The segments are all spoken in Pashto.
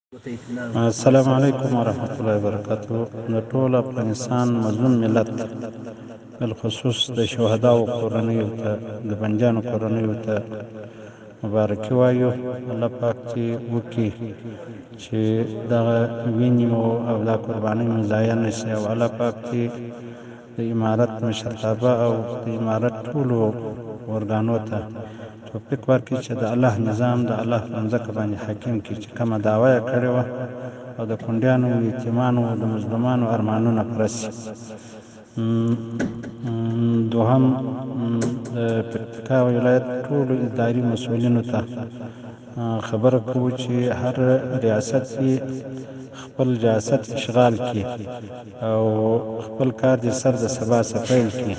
السلام علیکم ورحمۃ اللہ وبرکاتہ. د ټول افغانستان مظلوم ملت بالخصوص د شهداو کورنیو ته د بندیانو کورنیو ته مبارکي وایو. الله پاک چې وکړي چې دغه وینې مو او دا قربانۍ مو ضایع نه شي، او الله پاک چې د امارت مشرتابه او د امارت ټولو ارګانو ته توفیق ورکړي چې د الله نظام د الله په مځکه باندې حاکم کړي، چې کومه دعوه یې کړې وه او د کونډیانو، یتیمانو، د مظلومانو ارمانونه پوره شي. دوهم، د پکتیکا ولایت ټولو اداري مسؤلینو ته خبره کوو چې هر ریاست یې خپل ریاست اشغال کړي او خپل کار دې سر د سبا پیل کړي،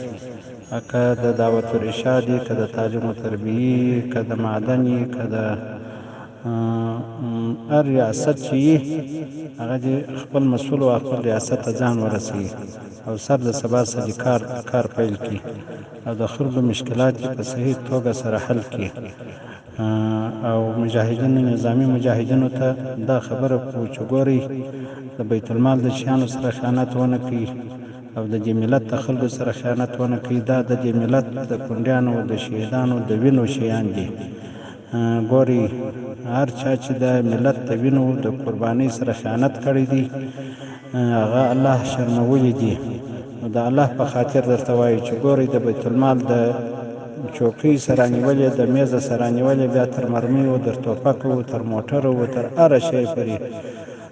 که د دعوت الارشاد یې، که د تعلیم و تربیې، که د معدن یې، که د هر ریاست چې یې هغه دې خپل مسؤل او خپل ریاست ته ځان ورسوي او سر د سبا څخه کار پیل کړي او د خلکو مشکلات یې په صحیح توګه سره حل کړي. او مجاهدینو، نظامي مجاهدینو ته دا خبره کوو چې ګورئ، د بیت المال د شیانو سره خیانت ونه کړي او د دې ملت د خلکو سره خیانت ونه کړي. دا د دې ملت د کونډیانو، د شهیدانو د وینو شیان دي. ګورئ، هر چا چې د ملت د وینو د قربانۍ سره خیانت کړی دی هغه الله شرمولی دی. نو د الله په خاطر درته وایو چې ګورئ، د بیت المال د چوکۍ سره نیولې، د میزه سره نیولې، بیا تر مرمیو، تر توپکو، تر موټرو، تر هره شی پورې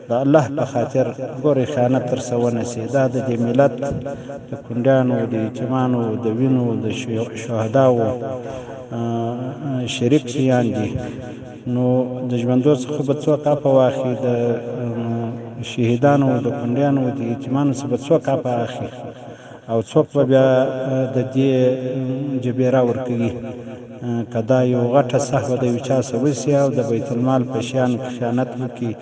د الله په خاطر ګورئ خیانت ترسره ونه شي. دا د دې ملت د کونډیانو، د یتیمانو، د وینو، د شهداو شریک شیان دي. نو د ژوندو څخه به څوک عفه واخلي، د شهیدانو، د کونډیانو، د یتیمانو څخه به څوک عفه اخلي او څوک به بیا د دې جبیره ورکوي؟ که دا یو غټه سهوه د یو چا څه وشي او د بیت المال په شیانو کې خیانت وکړي،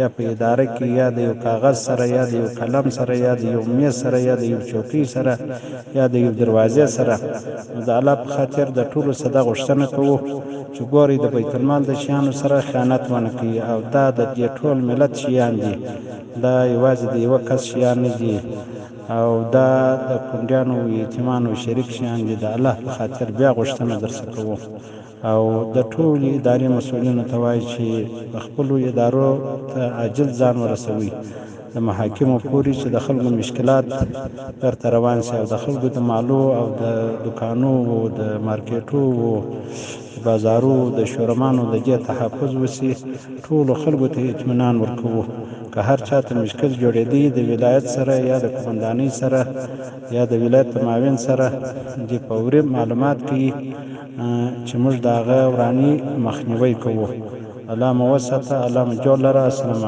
یا په اداره کې، یا د یو کاغذ سره، یا د یو قلم سره، یا د یو میز سره، یا د یو چوکۍ سره، یا د یو دروازې سره، نو د الله په خاطر د ټولو څه دا غوښتنه کوو چې ګورئ، د بیت المال د شیانو سره خیانت ونه کړي. او دا د دې ټول ملت شیان دي، دا یوازې د یوه کس شیان نه دي، او دا د کونډیانو او یتیمانو شریک شیان دي. د الله په خاطر بیا غوښتنه درڅخه کوو او د ټولو اداري مسؤلینو ته وایي چې په خپلو ادارو ته عاجل ځان ورسوي، د محاکمو پورې، چې د خلکو مشکلات ورته روان شي او د خلکو د مالو او د دکانو او د مارکیټو او بازارو د شورمانو د دې تحفظ وشي. ټولو خلکو ته اطمینان ورکوو. که هر چا ته مشکل جوړېدی د ولایت سره، یا د قومندانۍ سره، یا د ولایت د معاون سره، د فوري معلومات کوي چې موږ د هغه وراني مخنیوی کوو. الله مو وساته، الله مو جوړ لره. السلام علیکم.